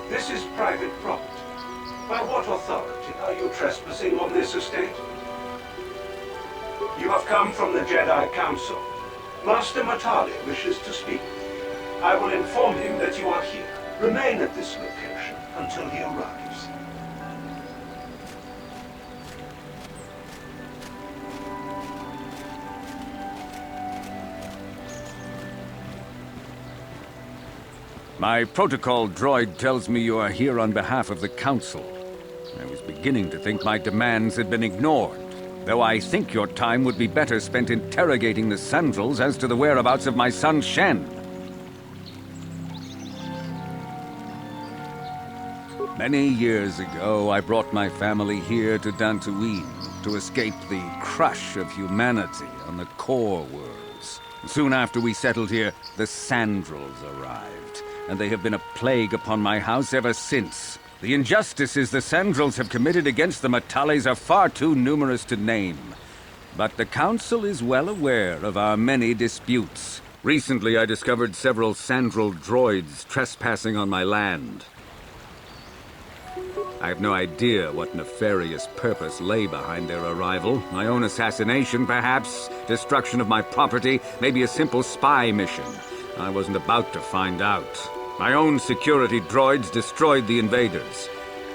This is private property. By what authority are you trespassing on this estate? You have come from the Jedi Council. Master Matale wishes to speak. I will inform him that you are here. Remain at this location until he arrives. My protocol droid tells me you are here on behalf of the Council. I was beginning to think my demands had been ignored, though I think your time would be better spent interrogating the Sandrals as to the whereabouts of my son Shen. Many years ago, I brought my family here to Dantooine to escape the crush of humanity on the core worlds. Soon after we settled here, the Sandrals arrived, and they have been a plague upon my house ever since. The injustices the Sandrals have committed against the Matales are far too numerous to name. But the Council is well aware of our many disputes. Recently, I discovered several Sandral droids trespassing on my land. I have no idea what nefarious purpose lay behind their arrival. My own assassination, perhaps? Destruction of my property? Maybe a simple spy mission? I wasn't about to find out. My own security droids destroyed the invaders.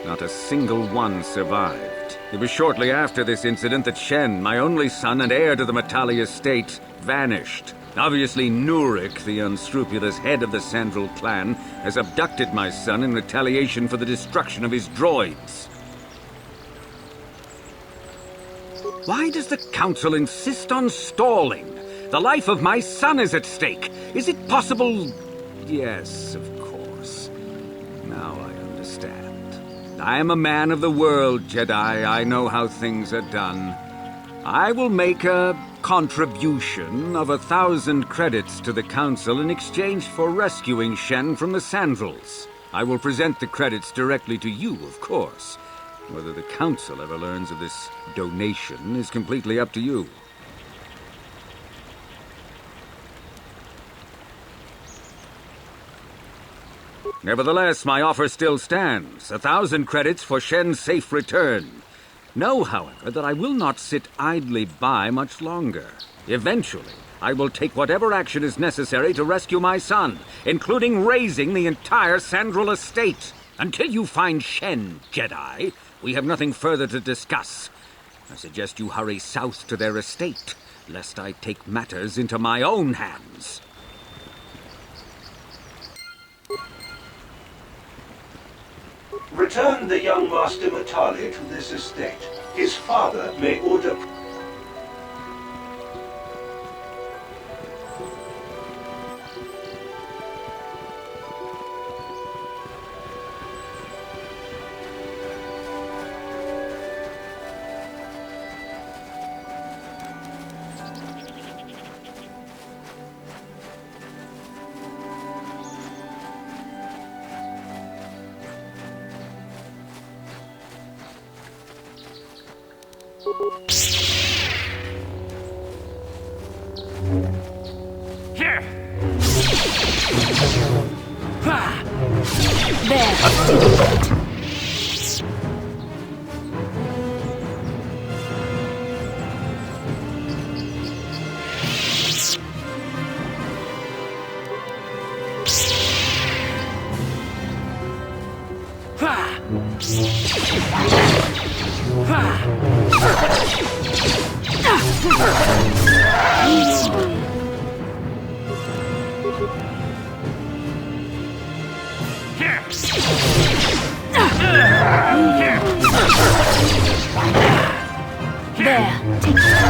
Not a single one survived. It was shortly after this incident that Shen, my only son and heir to the Matale estate, vanished. Obviously, Nurik, the unscrupulous head of the Sandral clan, has abducted my son in retaliation for the destruction of his droids. Why does the Council insist on stalling? The life of my son is at stake. Is it possible? Yes, of course. Now I understand. I am a man of the world, Jedi. I know how things are done. I will make a contribution of 1,000 credits to the Council in exchange for rescuing Shen from the Sandrals. I will present the credits directly to you, of course. Whether the Council ever learns of this donation is completely up to you. Nevertheless, my offer still stands. 1,000 credits for Shen's safe return. Know, however, that I will not sit idly by much longer. Eventually, I will take whatever action is necessary to rescue my son, including razing the entire Sandral estate. Until you find Shen, Jedi, we have nothing further to discuss. I suggest you hurry south to their estate, lest I take matters into my own hands. Return the young Master Matale to this estate. His father may order... Here! There. There. Take it.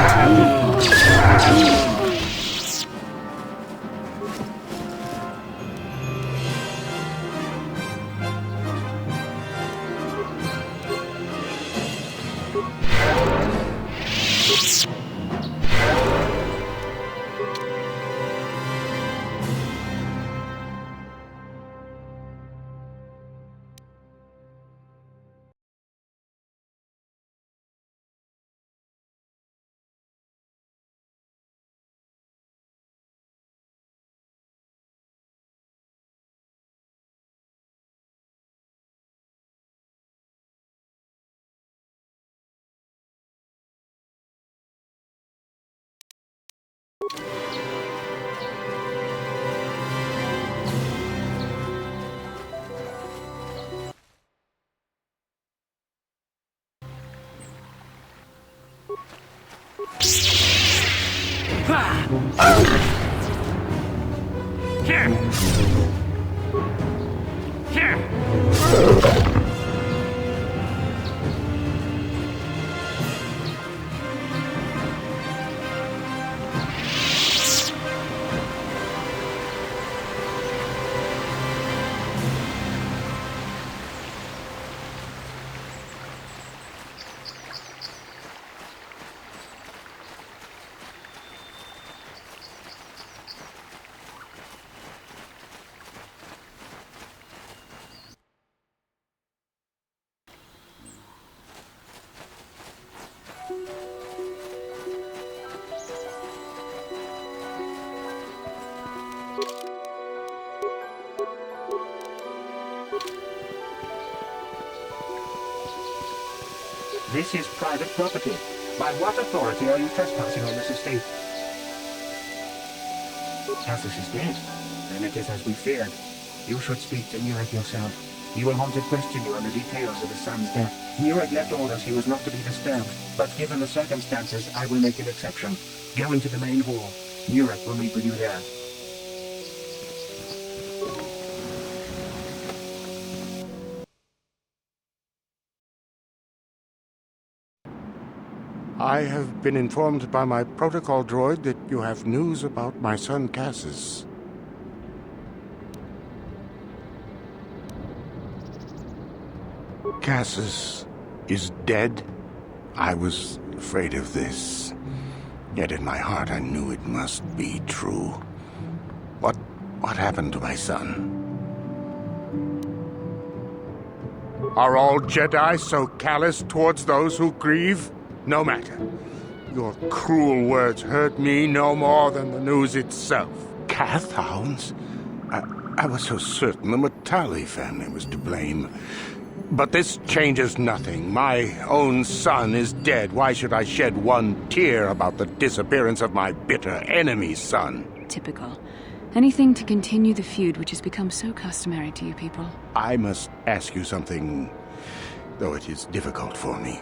This is private property. By what authority are you trespassing on this estate? Cassus is dead. Then it is as we feared. You should speak to Nurek yourself. He will want to question you on the details of his son's death. Nurek left orders he was not to be disturbed, but given the circumstances, I will make an exception. Go into the main hall. Nurek will meet with you there. I have been informed by my protocol droid that you have news about my son Cassus. Cassus is dead? I was afraid of this. Yet in my heart I knew it must be true. What happened to my son? Are all Jedi so callous towards those who grieve? No matter. Your cruel words hurt me no more than the news itself. Cath hounds? I was so certain the Matale family was to blame. But this changes nothing. My own son is dead. Why should I shed one tear about the disappearance of my bitter enemy's son? Typical. Anything to continue the feud which has become so customary to you people. I must ask you something, though it is difficult for me.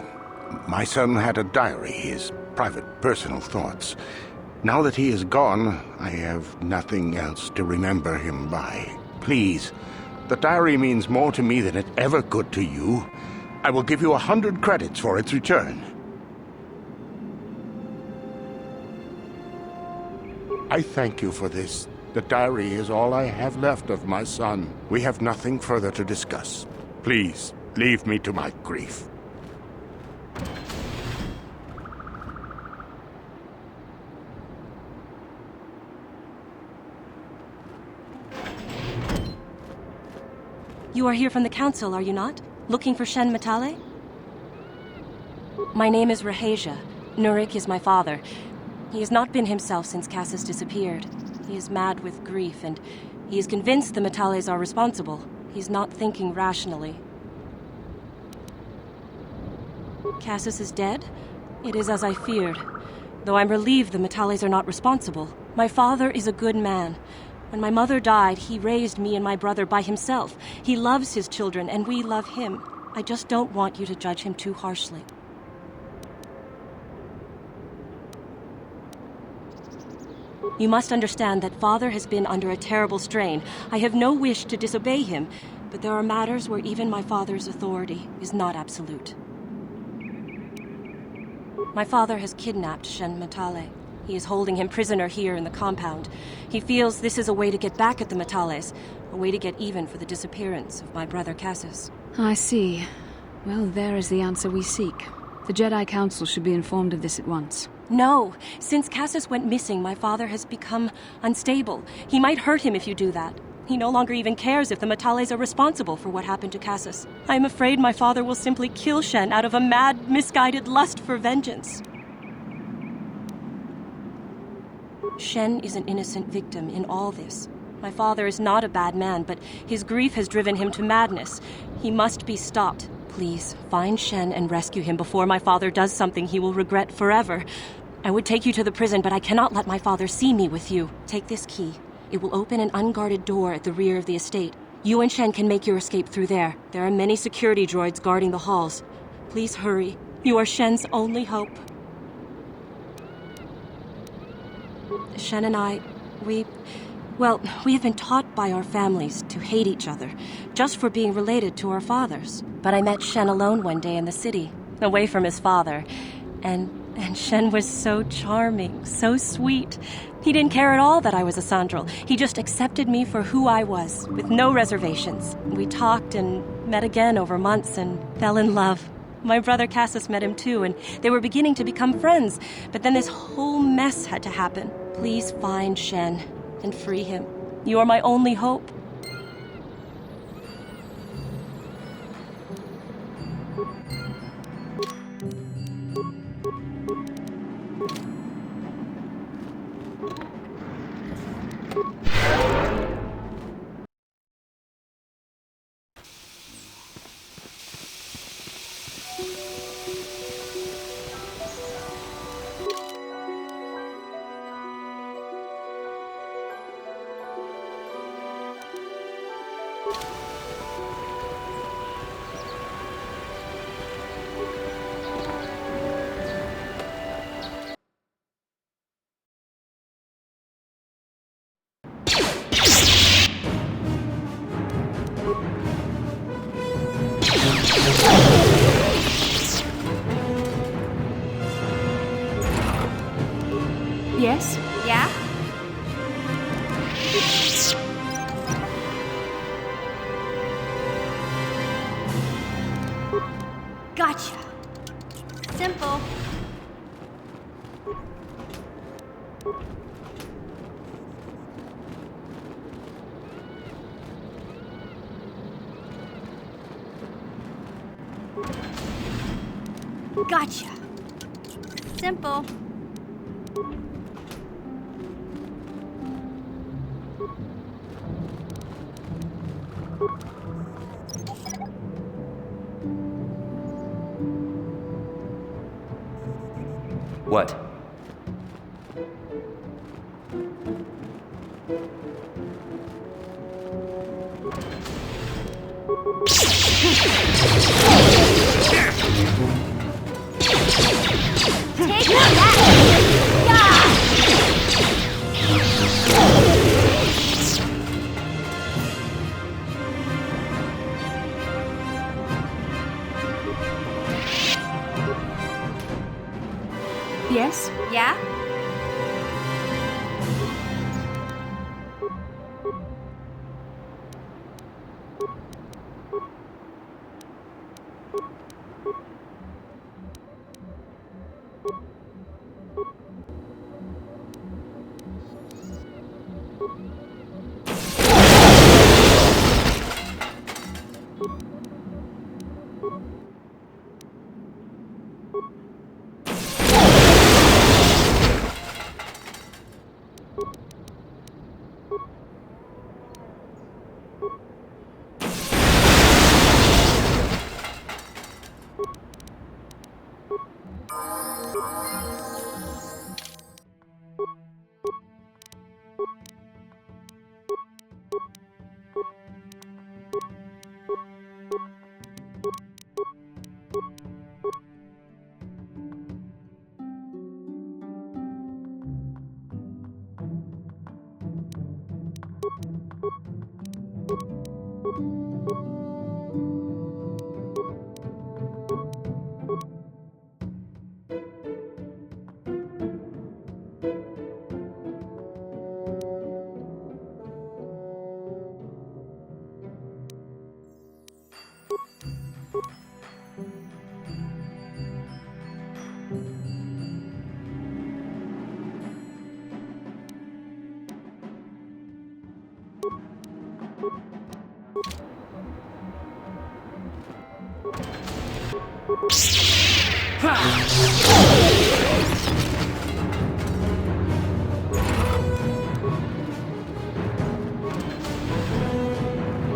My son had a diary, his private, personal thoughts. Now that he is gone, I have nothing else to remember him by. Please, the diary means more to me than it ever could to you. I will give you 100 credits for its return. I thank you for this. The diary is all I have left of my son. We have nothing further to discuss. Please, leave me to my grief. You are here from the Council, are you not? Looking for Shen Matale? My name is Rahasia. Nurek is my father. He has not been himself since Cassus disappeared. He is mad with grief, and he is convinced the Matales are responsible. He's not thinking rationally. Cassus is dead? It is as I feared. Though I'm relieved the Matales are not responsible. My father is a good man. When my mother died, he raised me and my brother by himself. He loves his children, and we love him. I just don't want you to judge him too harshly. You must understand that Father has been under a terrible strain. I have no wish to disobey him, but there are matters where even my father's authority is not absolute. My father has kidnapped Shen Matale. He is holding him prisoner here in the compound. He feels this is a way to get back at the Matales, a way to get even for the disappearance of my brother Cassus. I see. Well, there is the answer we seek. The Jedi Council should be informed of this at once. No. Since Cassus went missing, my father has become unstable. He might hurt him if you do that. He no longer even cares if the Matales are responsible for what happened to Cassus. I am afraid my father will simply kill Shen out of a mad, misguided lust for vengeance. Shen is an innocent victim in all this. My father is not a bad man, but his grief has driven him to madness. He must be stopped. Please, find Shen and rescue him before my father does something he will regret forever. I would take you to the prison, but I cannot let my father see me with you. Take this key. It will open an unguarded door at the rear of the estate. You and Shen can make your escape through there. There are many security droids guarding the halls. Please hurry. You are Shen's only hope. Shen and I, we have been taught by our families to hate each other, just for being related to our fathers. But I met Shen alone one day in the city, away from his father, and Shen was so charming, so sweet. He didn't care at all that I was a Sandral. He just accepted me for who I was, with no reservations. We talked and met again over months and fell in love. My brother Cassus met him too, and they were beginning to become friends. But then this whole mess had to happen. Please find Shen and free him. You are my only hope. Yes? Yeah? Gotcha. Simple. Gotcha. Simple. What? Take that! Yes? Yeah?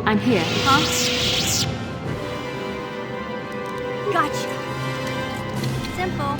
I'm here. Huh? Gotcha. Simple.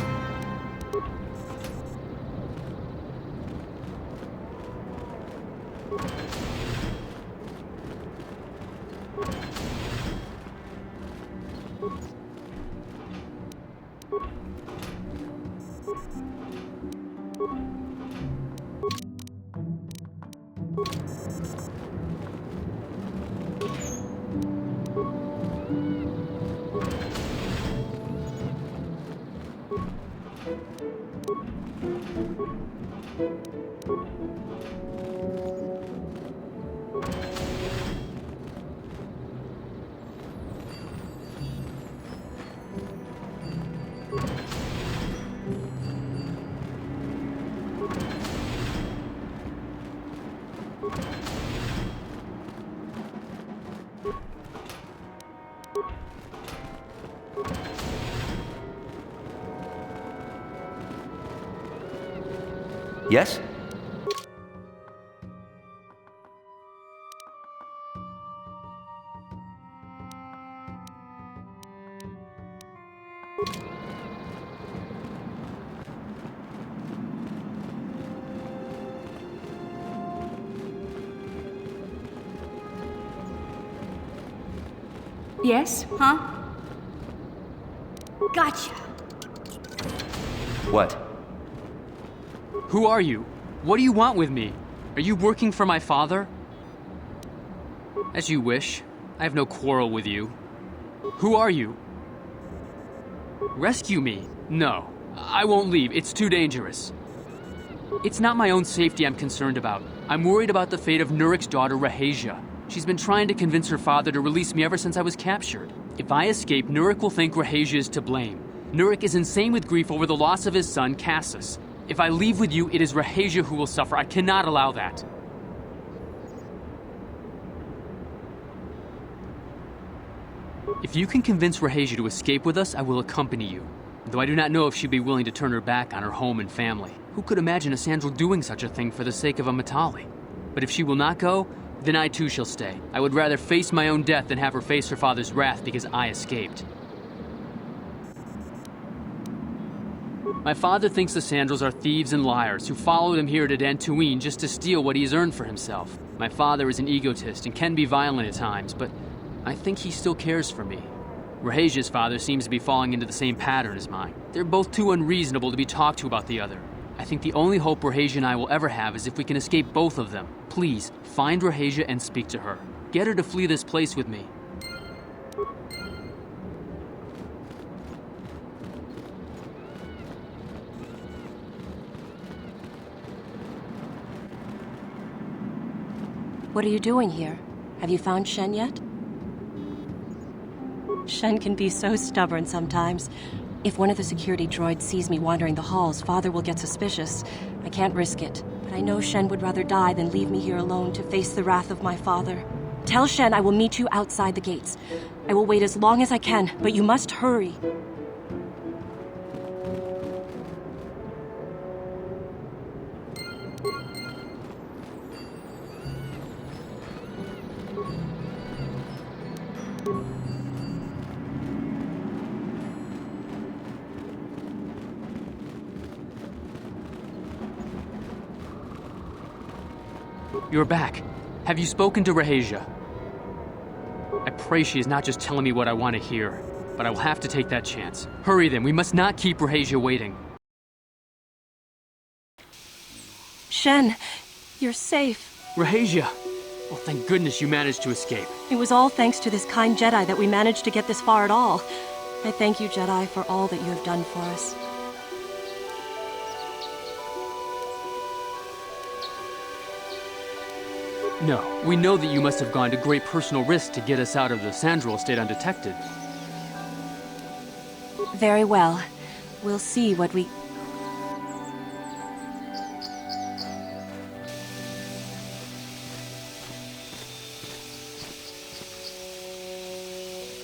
Yes? Yes? Huh? Gotcha. What? Who are you? What do you want with me? Are you working for my father? As you wish. I have no quarrel with you. Who are you? Rescue me? No. I won't leave. It's too dangerous. It's not my own safety I'm concerned about. I'm worried about the fate of Nurik's daughter, Rahasia. She's been trying to convince her father to release me ever since I was captured. If I escape, Nurik will think Rahasia is to blame. Nurik is insane with grief over the loss of his son, Cassus. If I leave with you, it is Rahasia who will suffer. I cannot allow that. If you can convince Rahasia to escape with us, I will accompany you. Though I do not know if she'd be willing to turn her back on her home and family. Who could imagine a Sandral doing such a thing for the sake of a Matale? But if she will not go, then I too shall stay. I would rather face my own death than have her face her father's wrath because I escaped. My father thinks the Sandrals are thieves and liars who followed him here to Dantooine just to steal what he has earned for himself. My father is an egotist and can be violent at times, but I think he still cares for me. Rahasia's father seems to be falling into the same pattern as mine. They're both too unreasonable to be talked to about the other. I think the only hope Rahasia and I will ever have is if we can escape both of them. Please, find Rahasia and speak to her. Get her to flee this place with me. What are you doing here? Have you found Shen yet? Shen can be so stubborn sometimes. If one of the security droids sees me wandering the halls, Father will get suspicious. I can't risk it, but I know Shen would rather die than leave me here alone to face the wrath of my father. Tell Shen I will meet you outside the gates. I will wait as long as I can, but you must hurry. You're back. Have you spoken to Rahasia? I pray she is not just telling me what I want to hear, but I will have to take that chance. Hurry then, we must not keep Rahasia waiting. Shen, you're safe. Rahasia! Well, thank goodness you managed to escape. It was all thanks to this kind Jedi that we managed to get this far at all. I thank you, Jedi, for all that you have done for us. No, we know that you must have gone to great personal risk to get us out of the Sandral estate undetected. Very well. We'll see what we...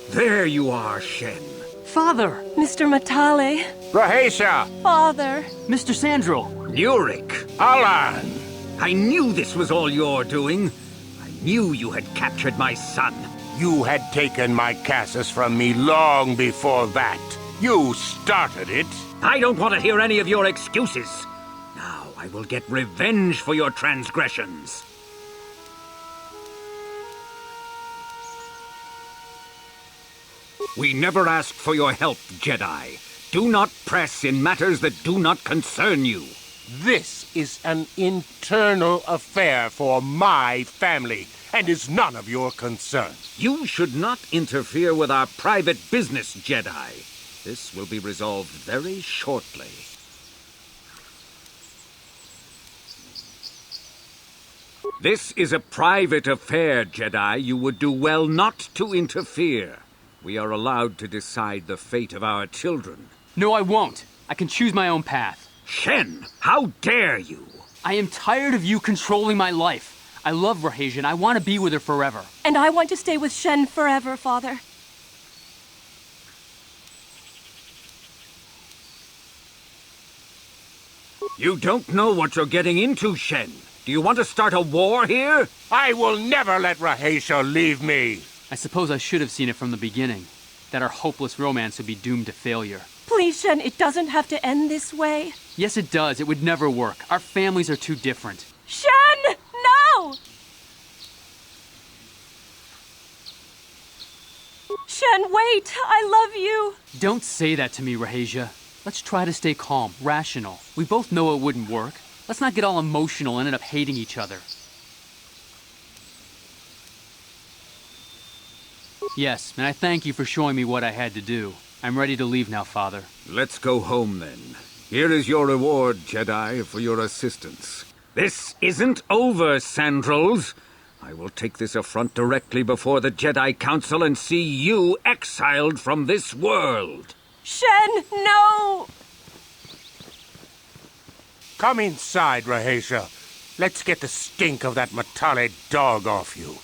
There you are, Shen. Father! Mr. Matale! Rahasia! Father! Mr. Sandral! Nurik! Alan! I knew this was all your doing. I knew you had captured my son. You had taken my Cassus from me long before that. You started it. I don't want to hear any of your excuses. Now I will get revenge for your transgressions. We never asked for your help, Jedi. Do not press in matters that do not concern you. This is an internal affair for my family, and is none of your concern. You should not interfere with our private business, Jedi. This will be resolved very shortly. This is a private affair, Jedi. You would do well not to interfere. We are allowed to decide the fate of our children. No, I won't. I can choose my own path. Shen, how dare you? I am tired of you controlling my life. I love Rahesia and I want to be with her forever. And I want to stay with Shen forever, Father. You don't know what you're getting into, Shen. Do you want to start a war here? I will never let Rahesia leave me. I suppose I should have seen it from the beginning. That our hopeless romance would be doomed to failure. Please, Shen, it doesn't have to end this way. Yes, it does. It would never work. Our families are too different. Shen! No! Shen, wait! I love you! Don't say that to me, Rahesia. Let's try to stay calm, rational. We both know it wouldn't work. Let's not get all emotional and end up hating each other. Yes, and I thank you for showing me what I had to do. I'm ready to leave now, Father. Let's go home, then. Here is your reward, Jedi, for your assistance. This isn't over, Sandrals. I will take this affront directly before the Jedi Council and see you exiled from this world. Shen, no! Come inside, Rahesia. Let's get the stink of that Matale dog off you.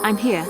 I'm here.